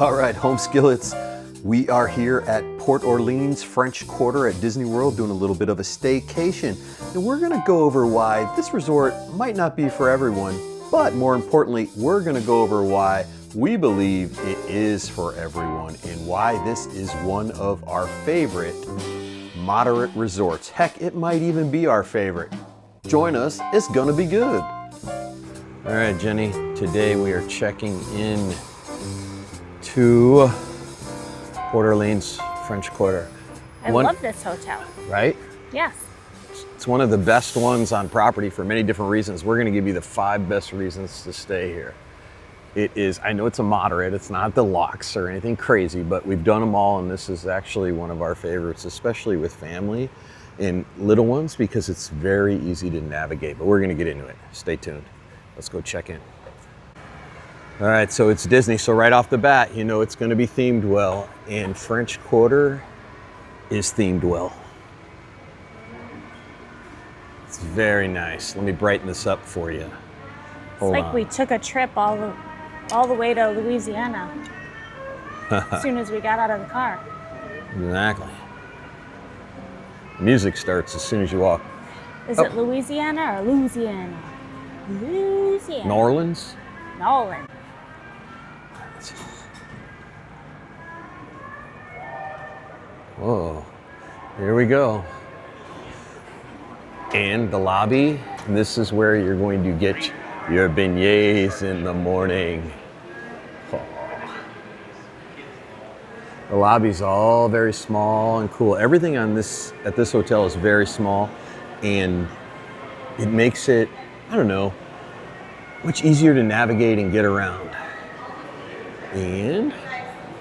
All right, home skillets. We are here at Port Orleans French Quarter at Disney World doing a little bit of a staycation. And we're gonna go over why this resort might not be for everyone, but more importantly, we're gonna go over why we believe it is for everyone and why this is one of our favorite moderate resorts. Heck, it might even be our favorite. Join us, it's gonna be good. All right, Jenny, today we are checking in to Port Orleans French Quarter. I love this hotel. Right? Yes. It's one of the best ones on property for many different reasons. We're gonna give you the 5 best reasons to stay here. It is, I know it's a moderate, it's not deluxe or anything crazy, but we've done them all and this is actually one of our favorites, especially with family and little ones because it's very easy to navigate, but we're gonna get into it. Stay tuned. Let's go check in. All right, so it's Disney, so right off the bat, you know it's gonna be themed well, and French Quarter is themed well. It's very nice. Let me brighten this up for you. It's like we took a trip all the way to Louisiana as soon as we got out of the car. Exactly. Music starts as soon as you walk. Is it Louisiana or Louisiana? Louisiana. New Orleans? Nolan. Whoa, here we go. And the lobby, and this is where you're going to get your beignets in the morning. Oh. The lobby's all very small and cool. Everything on this at this hotel is very small, and it makes it, I don't know, much easier to navigate and get around. And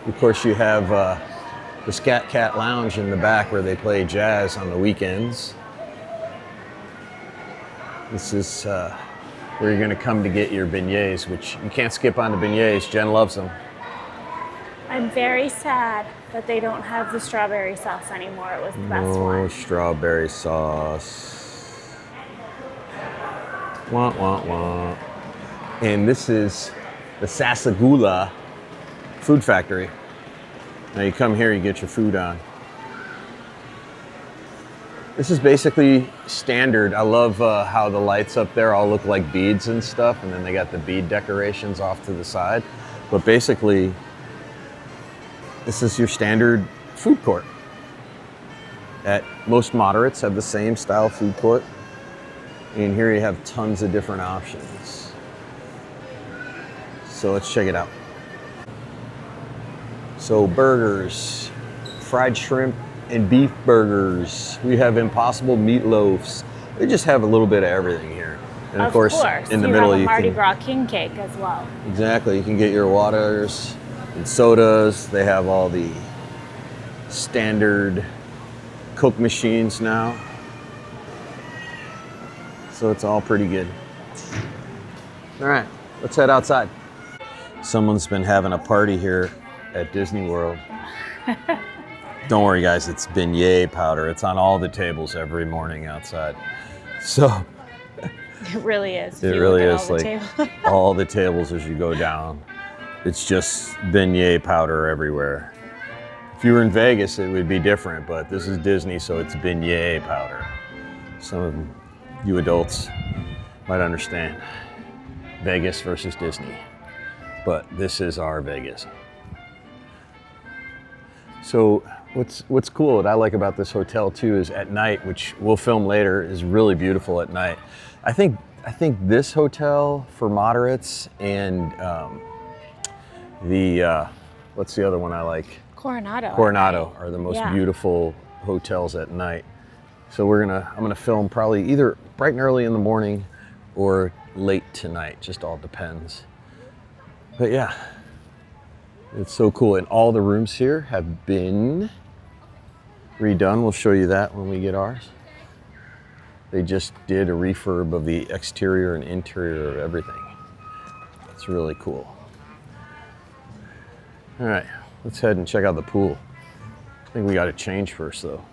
of course you have the Scat Cat Lounge in the back where they play jazz on the weekends. This is where you're gonna come to get your beignets, which you can't skip on the beignets. Jen loves them. I'm very sad that they don't have the strawberry sauce anymore. It was the best one. No strawberry sauce. Wah, wah, wah. And this is the Sassagoula Food Factory. Now you come here, you get your food on. This is basically standard. I love how the lights up there all look like beads and stuff, and then they got the bead decorations off to the side. But basically, this is your standard food court. At most moderates have the same style food court. And here you have tons of different options. So let's check it out. So burgers, fried shrimp and beef burgers. We have impossible meatloafs. They just have a little bit of everything here. And of course in the middle have a you Mardi can, Gras king cake as well. Exactly, you can get your waters and sodas. They have all the standard Coke machines now. So it's all pretty good. All right, let's head outside. Someone's been having a party here at Disney World. Don't worry guys, it's beignet powder. It's on all the tables every morning outside. So It really is. it really is like all the tables as you go down. It's just beignet powder everywhere. If you were in Vegas, it would be different, but this is Disney, so it's beignet powder. Some of you adults might understand Vegas versus Disney, but this is our Vegas. So what's cool, what I like about this hotel too is at night, which we'll film later, is really beautiful at night. I think this hotel for moderates and what's the other one I like? Coronado are the most beautiful hotels at night. So I'm gonna film probably either bright and early in the morning or late tonight, just all depends. But yeah, it's so cool. And all the rooms here have been redone. We'll show you that when we get ours. They just did a refurb of the exterior and interior of everything. It's really cool. All right, let's head and check out the pool. I think we got to change first though.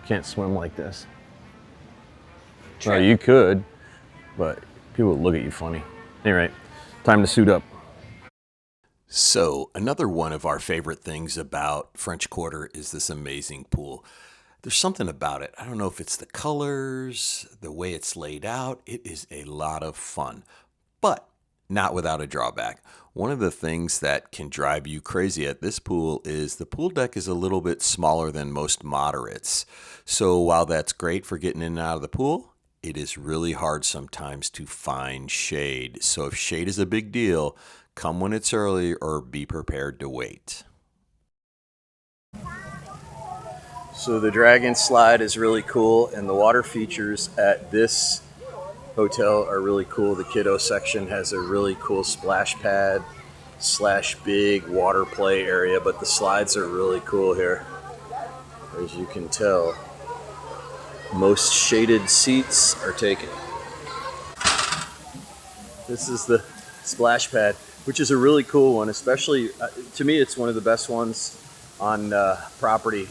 Can't swim like this. Well, you could, but people would look at you funny. Anyway, time to suit up. So, another one of our favorite things about French Quarter is this amazing pool. There's something about it. I don't know if it's the colors, the way it's laid out. It is a lot of fun, but not without a drawback. One of the things that can drive you crazy at this pool is the pool deck is a little bit smaller than most moderates. So, while that's great for getting in and out of the pool, it is really hard sometimes to find shade. So, if shade is a big deal, come when it's early or be prepared to wait. So the dragon slide is really cool, and the water features at this hotel are really cool. The kiddo section has a really cool splash pad / big water play area, but the slides are really cool here. As you can tell, most shaded seats are taken. This is the splash pad, which is a really cool one, especially to me it's one of the best ones on property,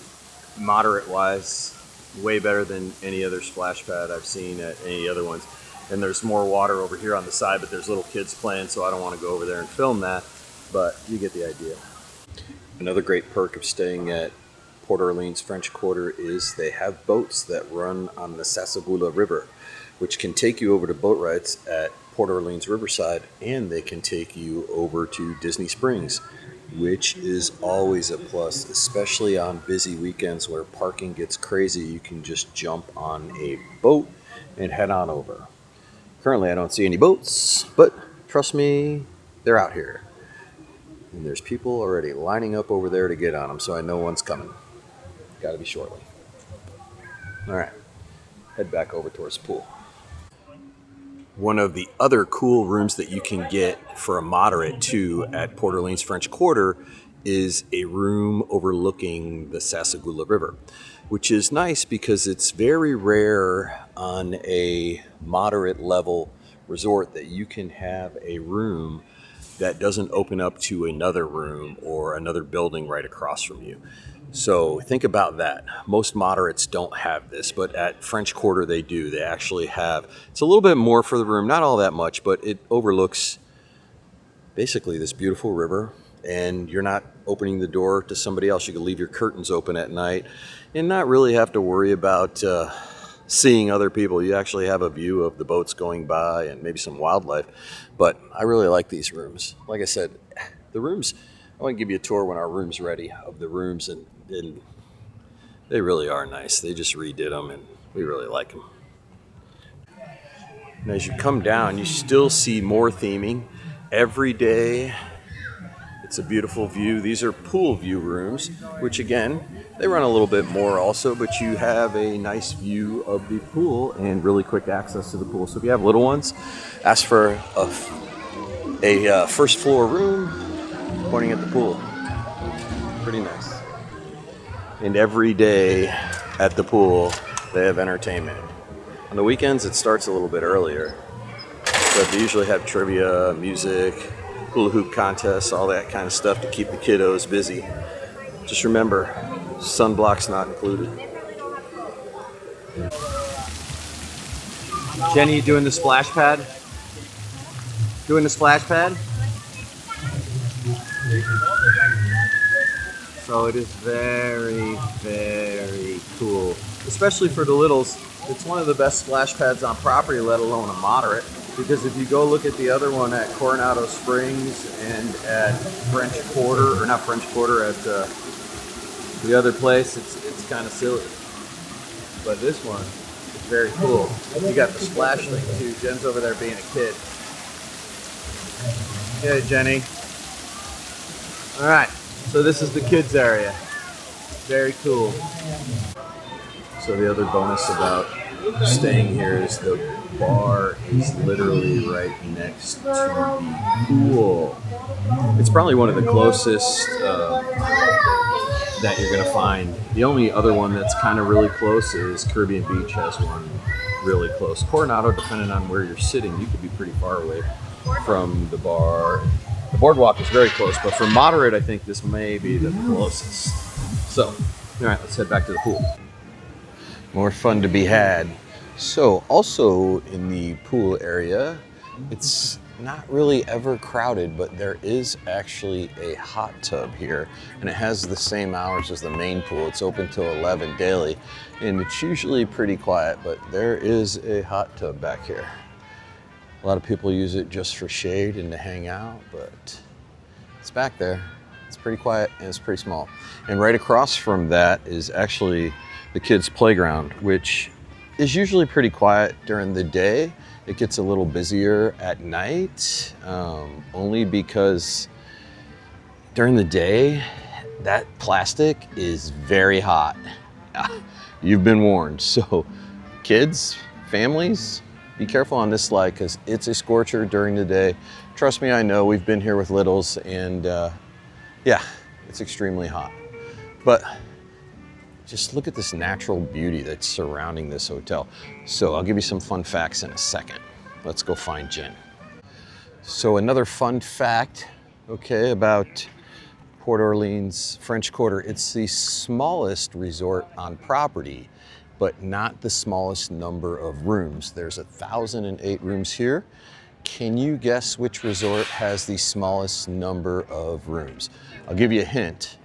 moderate wise, way better than any other splash pad I've seen at any other ones. And there's more water over here on the side, but there's little kids playing, so I don't want to go over there and film that, but you get the idea. Another great perk of staying at Port Orleans French Quarter is they have boats that run on the Sassagoula River, which can take you over to boat rides at Port Orleans Riverside, and they can take you over to Disney Springs, which is always a plus, especially on busy weekends where parking gets crazy. You can just jump on a boat and head on over. Currently, I don't see any boats, but trust me, they're out here. And there's people already lining up over there to get on them, so I know one's coming. Got to be shortly. All right, head back over towards the pool. One of the other cool rooms that you can get for a moderate too at Port Orleans French Quarter is a room overlooking the Sassagoula River, which is nice because it's very rare on a moderate level resort that you can have a room that doesn't open up to another room or another building right across from you. So think about that. Most moderates don't have this, but at French Quarter they do. They actually have, it's a little bit more for the room, not all that much, but it overlooks basically this beautiful river, and you're not opening the door to somebody else. You can leave your curtains open at night and not really have to worry about seeing other people. You actually have a view of the boats going by and maybe some wildlife, but I really like these rooms. Like I said, the rooms, I want to give you a tour when our room's ready of the rooms, and they really are nice. They just redid them, and we really like them. And as you come down, you still see more theming. Every day, it's a beautiful view. These are pool view rooms, which again, they run a little bit more also, but you have a nice view of the pool and really quick access to the pool. So if you have little ones, ask for a first floor room pointing at the pool. Pretty nice. And every day at the pool, they have entertainment. On the weekends, it starts a little bit earlier, but they usually have trivia, music, hula hoop contests, all that kind of stuff to keep the kiddos busy. Just remember, sunblock's not included. Jenny, you doing the splash pad? Doing the splash pad? So it is very, very cool, especially for the littles. It's one of the best splash pads on property, let alone a moderate, because if you go look at the other one at Coronado Springs and at French Quarter, or not French Quarter, at the other place, it's kind of silly. But this one is very cool. You got the splash thing too. Jen's over there being a kid. Hey, Jenny. All right. So this is the kids area. Very cool. So the other bonus about staying here is the bar is literally right next to the pool. It's probably one of the closest that you're gonna find. The only other one that's kind of really close is Caribbean Beach has one really close. Coronado, depending on where you're sitting, you could be pretty far away from the bar. The boardwalk is very close, but for moderate, I think this may be the closest. So, all right, let's head back to the pool. More fun to be had. So, also in the pool area, it's not really ever crowded, but there is actually a hot tub here, and it has the same hours as the main pool. It's open till 11 daily, and it's usually pretty quiet, but there is a hot tub back here. A lot of people use it just for shade and to hang out, but it's back there. It's pretty quiet and it's pretty small. And right across from that is actually the kids' playground, which is usually pretty quiet during the day. It gets a little busier at night, only because during the day, that plastic is very hot. You've been warned. So kids, families, be careful on this slide because it's a scorcher during the day. Trust me, I know, we've been here with littles, and yeah, it's extremely hot. But just look at this natural beauty that's surrounding this hotel. So I'll give you some fun facts in a second. Let's go find Jen. So another fun fact, okay, about Port Orleans French Quarter. It's the smallest resort on property, but not the smallest number of rooms. There's 1,008 rooms here. Can you guess which resort has the smallest number of rooms? I'll give you a hint.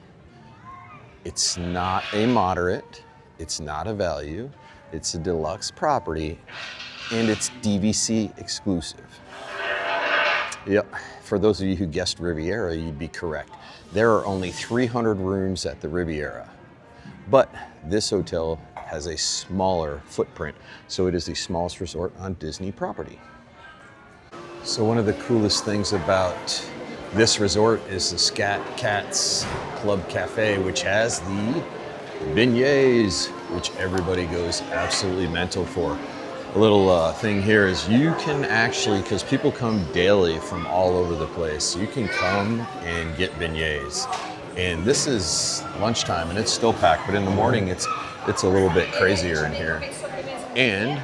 It's not a moderate, it's not a value, it's a deluxe property, and it's DVC exclusive. Yep, for those of you who guessed Riviera, you'd be correct. There are only 300 rooms at the Riviera, but this hotel has a smaller footprint, so it is the smallest resort on Disney property. So one of the coolest things about this resort is the Scat Cats Club Cafe, which has the beignets, which everybody goes absolutely mental for. A little thing here is you can actually, because people come daily from all over the place, you can come and get beignets. And this is lunchtime and it's still packed, but in the morning it's a little bit crazier in here. And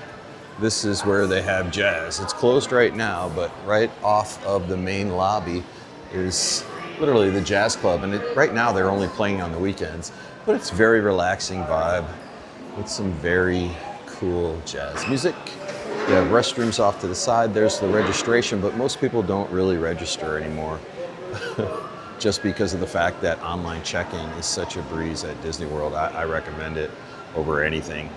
this is where they have jazz. It's closed right now, but right off of the main lobby is literally the jazz club. And right now they're only playing on the weekends, but it's very relaxing vibe with some very cool jazz music. You have restrooms off to the side. There's the registration, but most people don't really register anymore just because of the fact that online check-in is such a breeze at Disney World. I recommend it over anything.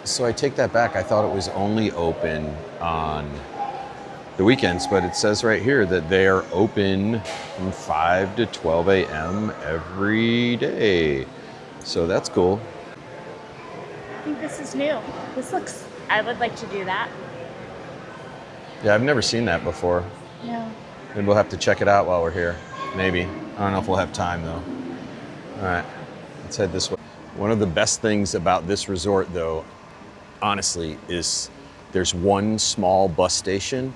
So I take that back. I thought it was only open on the weekends, but it says right here that they are open from 5 to 12 a.m. every day. So that's cool. I think this is new. I would like to do that. Yeah, I've never seen that before. No. Maybe we'll have to check it out while we're here. Maybe. I don't know if we'll have time though. All right, let's head this way. One of the best things about this resort though, honestly, is there's one small bus station.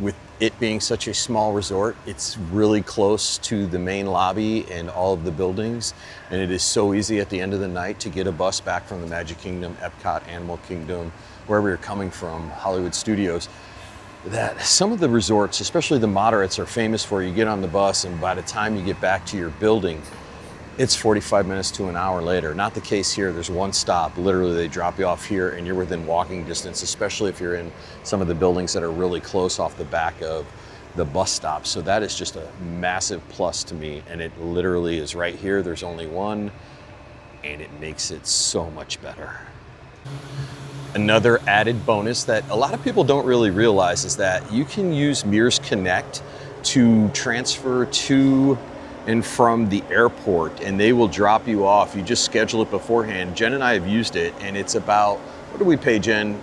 With it being such a small resort, it's really close to the main lobby and all of the buildings, and it is so easy at the end of the night to get a bus back from the Magic Kingdom, Epcot, Animal Kingdom, wherever you're coming from, Hollywood Studios, that some of the resorts, especially the moderates, are famous for. You get on the bus and by the time you get back to your building, it's 45 minutes to an hour later. Not the case here. There's one stop. Literally, they drop you off here and you're within walking distance, especially if you're in some of the buildings that are really close off the back of the bus stop. So that is just a massive plus to me. And it literally is right here. There's only one, and it makes it so much better. Another added bonus that a lot of people don't really realize is that you can use Mears Connect to transfer to and from the airport, and they will drop you off. You just schedule it beforehand. Jen and I have used it, and it's about, what do we pay, Jen?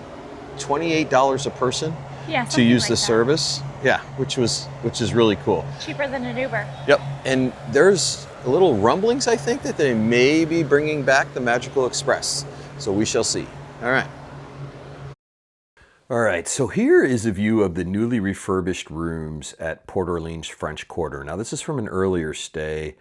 $28 a person to use the service. Yeah, which is really cool. Cheaper than an Uber. Yep, and there's a little rumblings, I think, that they may be bringing back the Magical Express. So we shall see. All right. All right, so here is a view of the newly refurbished rooms at Port Orleans French Quarter. Now, this is from an earlier stay,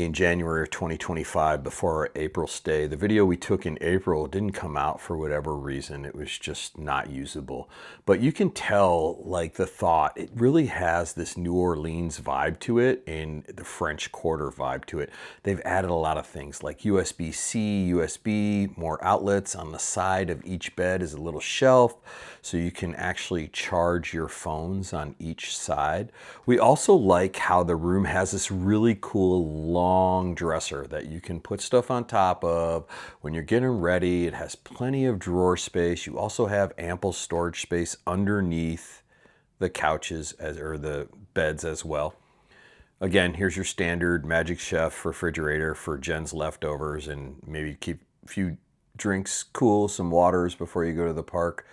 in January of 2025 before our April stay. The video we took in April didn't come out for whatever reason. It was just not usable. But you can tell, like, the thought, it really has this New Orleans vibe to it and the French Quarter vibe to it. They've added a lot of things like USB-C, USB, more outlets. On the side of each bed is a little shelf, so you can actually charge your phones on each side. We also like how the room has this really cool long dresser that you can put stuff on top of when you're getting ready. It has plenty of drawer space. You also have ample storage space underneath the couches or the beds as well. Again, here's your standard Magic Chef refrigerator for Jen's leftovers, and maybe keep a few drinks cool, some waters before you go to the park.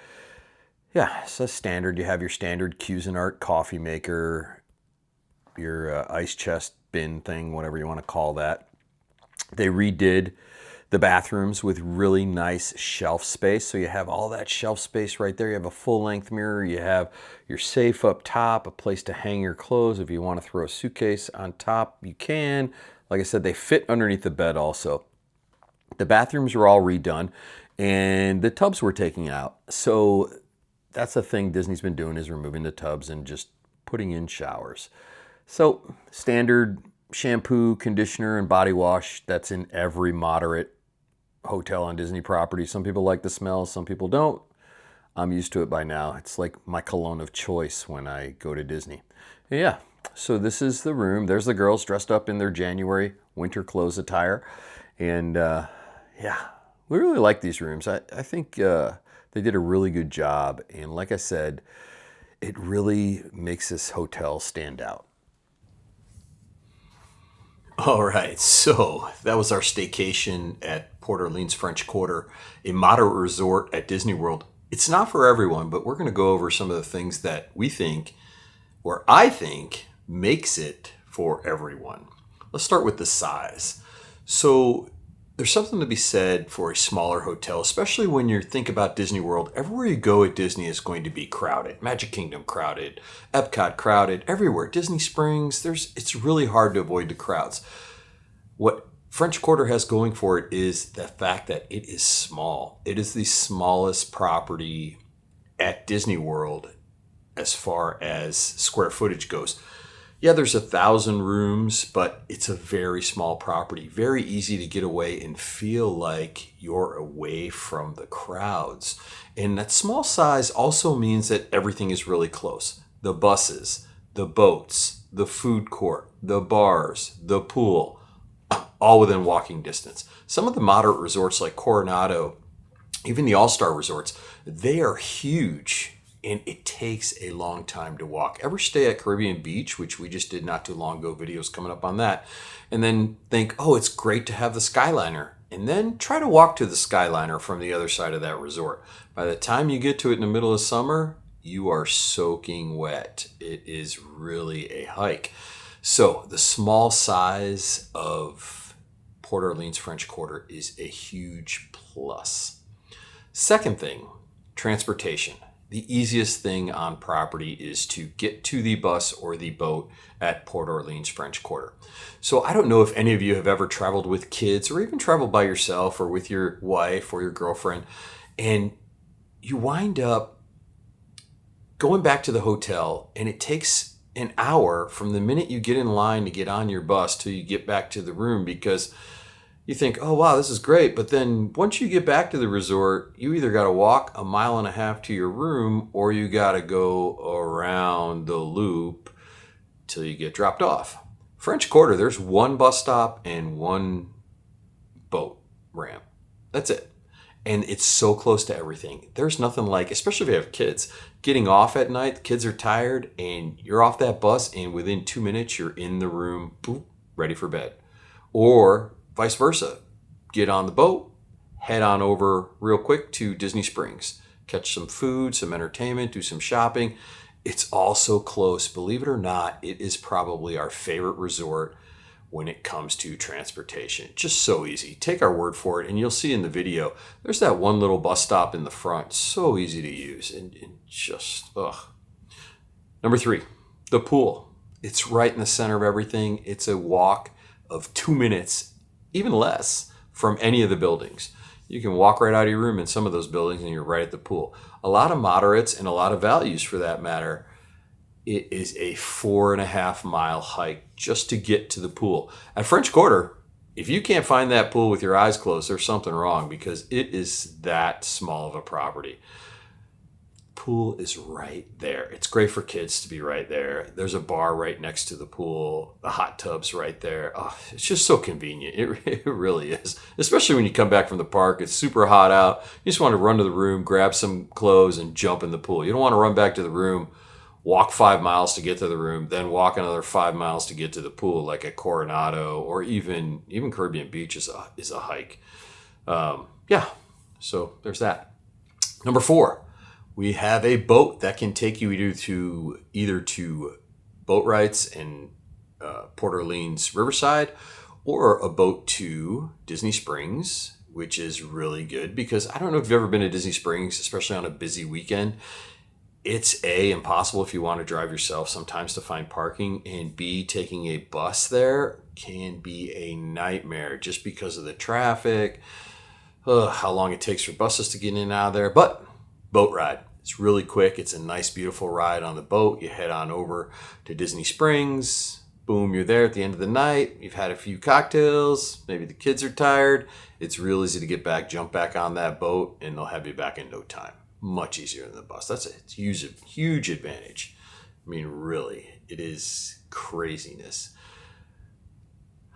Yeah, so standard. You have your standard Cuisinart coffee maker, your ice chest bin thing, whatever you want to call that. They redid the bathrooms with really nice shelf space. So you have all that shelf space right there. You have a full-length mirror. You have your safe up top, a place to hang your clothes. If you want to throw a suitcase on top, you can. Like I said, they fit underneath the bed also. The bathrooms were all redone, and the tubs were taken out. So that's a thing Disney's been doing, is removing the tubs and just putting in showers. So standard shampoo, conditioner, and body wash, that's in every moderate hotel on Disney property. Some people like the smell, some people don't. I'm used to it by now. It's like my cologne of choice when I go to Disney. Yeah, so this is the room. There's the girls dressed up in their January winter clothes attire. And yeah, we really like these rooms. I think they did a really good job. And like I said, it really makes this hotel stand out. All right, so that was our staycation at Port Orleans French Quarter, a moderate resort at Disney World. It's not for everyone, but we're going to go over some of the things that we think, or I think, makes it for everyone. Let's start with the size. So there's something to be said for a smaller hotel, especially when you think about Disney World. Everywhere you go at Disney is going to be crowded. Magic Kingdom crowded, Epcot crowded, everywhere. Disney Springs, it's really hard to avoid the crowds. What French Quarter has going for it is the fact that it is small. It is the smallest property at Disney World as far as square footage goes. Yeah, there's 1,000 rooms, but it's a very small property. Very easy to get away and feel like you're away from the crowds. And that small size also means that everything is really close. The buses, the boats, the food court, the bars, the pool, all within walking distance. Some of the moderate resorts like Coronado, even the All-Star resorts, they are huge. And it takes a long time to walk. Ever stay at Caribbean Beach, which we just did not too long ago, videos coming up on that, and then think, oh, it's great to have the Skyliner, and then try to walk to the Skyliner from the other side of that resort. By the time you get to it in the middle of summer, you are soaking wet. It is really a hike. So the small size of Port Orleans French Quarter is a huge plus. Second thing, transportation. The easiest thing on property is to get to the bus or the boat at Port Orleans French Quarter. So I don't know if any of you have ever traveled with kids or even traveled by yourself or with your wife or your girlfriend, and you wind up going back to the hotel, and it takes an hour from the minute you get in line to get on your bus till you get back to the room, because you think, oh, wow, this is great. But then once you get back to the resort, you either got to walk 1.5 miles to your room, or you got to go around the loop till you get dropped off. French Quarter, there's one bus stop and one boat ramp. That's it. And it's so close to everything. There's nothing like, especially if you have kids, getting off at night, the kids are tired, and you're off that bus, and within 2 minutes, you're in the room, boop, ready for bed. Or vice versa. Get on the boat, head on over real quick to Disney Springs. Catch some food, some entertainment, do some shopping. It's all so close. Believe it or not, it is probably our favorite resort when it comes to transportation. Just so easy. Take our word for it, and you'll see in the video, there's that one little bus stop in the front. So easy to use, and just, ugh. Number 3, the pool. It's right in the center of everything. It's a walk of 2 minutes, even less, from any of the buildings. You can walk right out of your room in some of those buildings and you're right at the pool. A lot of moderates and a lot of values for that matter. It is a 4.5-mile hike just to get to the pool. At French Quarter, if you can't find that pool with your eyes closed, there's something wrong because it is that small of a property. Pool is right there. It's great for kids to be right there. There's a bar right next to the pool. The hot tub's right there. Oh, it's just so convenient. It really is. Especially when you come back from the park. It's super hot out. You just want to run to the room, grab some clothes, and jump in the pool. You don't want to run back to the room, walk 5 miles to get to the room, then walk another 5 miles to get to the pool, like at Coronado or even Caribbean Beach is a hike. Yeah, so there's that. Number 4. We have a boat that can take you either to boat rides in Port Orleans Riverside or a boat to Disney Springs, which is really good because I don't know if you've ever been to Disney Springs, especially on a busy weekend. It's impossible if you want to drive yourself sometimes to find parking, and B, taking a bus there can be a nightmare just because of the traffic, how long it takes for buses to get in and out of there. But boat ride. It's really quick. It's a nice, beautiful ride on the boat. You head on over to Disney Springs. Boom, you're there at the end of the night. You've had a few cocktails. Maybe the kids are tired. It's real easy to get back, jump back on that boat, and they'll have you back in no time. Much easier than the bus. That's a huge advantage. I mean, really, it is craziness.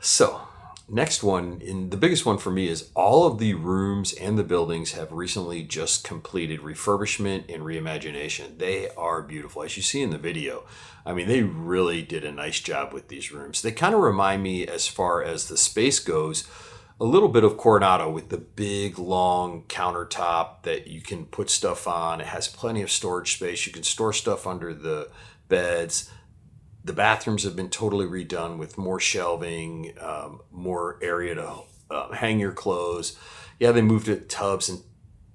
So, next one, and the biggest one for me, is all of the rooms and the buildings have recently just completed refurbishment and reimagination. They are beautiful, as you see in the video. I mean, they really did a nice job with these rooms. They kind of remind me, as far as the space goes, a little bit of Coronado with the big, long countertop that you can put stuff on. It has plenty of storage space. You can store stuff under the beds. The bathrooms have been totally redone with more shelving, more area to hang your clothes. Yeah, they moved it tubs and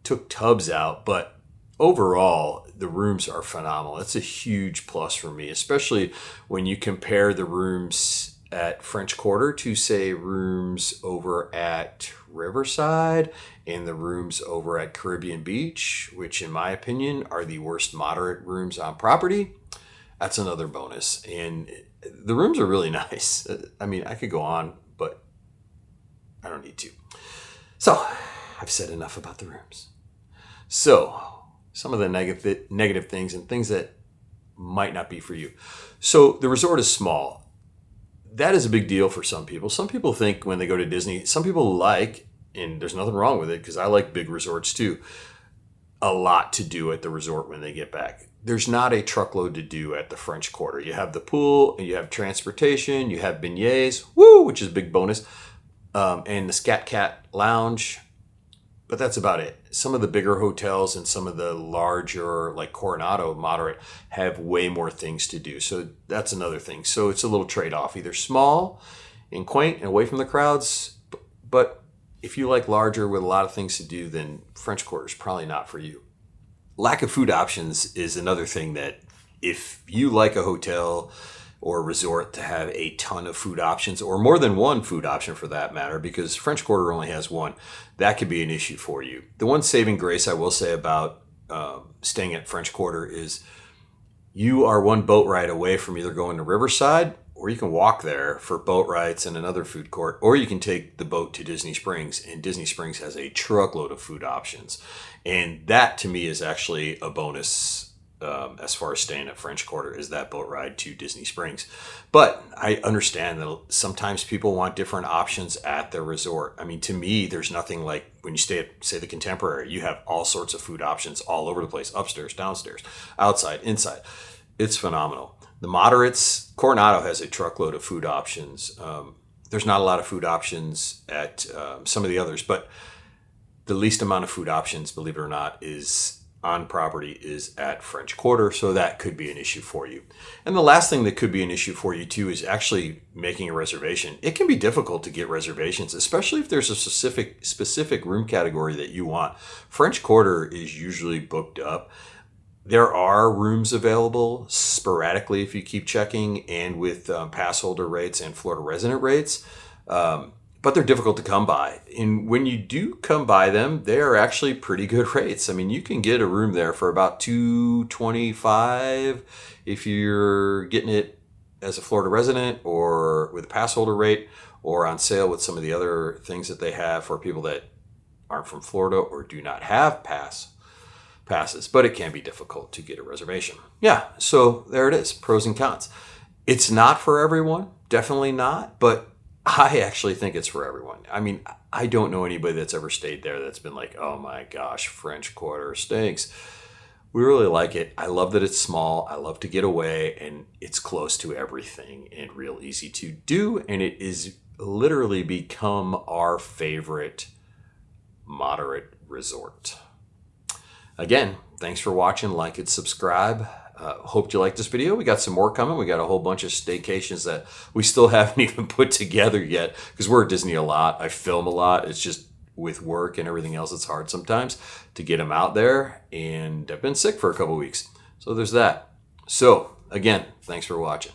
took tubs out, but overall, the rooms are phenomenal. That's a huge plus for me, especially when you compare the rooms at French Quarter to, say, rooms over at Riverside and the rooms over at Caribbean Beach, which in my opinion are the worst moderate rooms on property. That's another bonus. And the rooms are really nice. I mean, I could go on, but I don't need to. So I've said enough about the rooms. So some of the negative things and things that might not be for you. So the resort is small. That is a big deal for some people. Some people think when they go to Disney, some people like, and there's nothing wrong with it because I like big resorts too, a lot to do at the resort when they get back. There's not a truckload to do at the French Quarter. You have the pool, and you have transportation, you have beignets, which is a big bonus, and the Scat Cat Lounge, but that's about it. Some of the bigger hotels and some of the larger, like Coronado, moderate, have way more things to do. So that's another thing. So it's a little trade-off, either small and quaint and away from the crowds, but if you like larger with a lot of things to do, then French Quarter is probably not for you. Lack of food options is another thing that if you like a hotel or a resort to have a ton of food options, or more than one food option for that matter, because French Quarter only has one, that could be an issue for you. The one saving grace I will say about staying at French Quarter is you are one boat ride away from either going to Riverside, or you can walk there for boat rides and another food court, or you can take the boat to Disney Springs, and Disney Springs has a truckload of food options. And that to me is actually a bonus as far as staying at French Quarter, is that boat ride to Disney Springs. But I understand that sometimes people want different options at their resort. I mean, to me, there's nothing like when you stay at, say, the Contemporary, you have all sorts of food options all over the place, upstairs, downstairs, outside, inside. It's phenomenal. The moderates, Coronado has a truckload of food options. There's not a lot of food options at some of the others, but the least amount of food options, believe it or not, is on property is at French Quarter, so that could be an issue for you. And the last thing that could be an issue for you too is actually making a reservation. It can be difficult to get reservations, especially if there's a specific room category that you want. French Quarter is usually booked up. There are rooms available sporadically if you keep checking, and with pass holder rates and Florida resident rates. But they're difficult to come by. And when you do come by them, they are actually pretty good rates. I mean, you can get a room there for about $225 if you're getting it as a Florida resident or with a pass holder rate, or on sale with some of the other things that they have for people that aren't from Florida or do not have passes. But it can be difficult to get a reservation. Yeah, so there it is, pros and cons. It's not for everyone, definitely not, but I actually think it's for everyone. I mean, I don't know anybody that's ever stayed there that's been like, oh my gosh, French Quarter stinks. We really like it. I love that it's small. I love to get away, and it's close to everything and real easy to do. And it is literally become our favorite moderate resort. Again, thanks for watching. Like and subscribe. Hope you liked this video. We got some more coming. We got a whole bunch of staycations that we still haven't even put together yet because we're at Disney a lot. I film a lot. It's just with work and everything else, it's hard sometimes to get them out there. And I've been sick for a couple weeks. So there's that. So again, thanks for watching.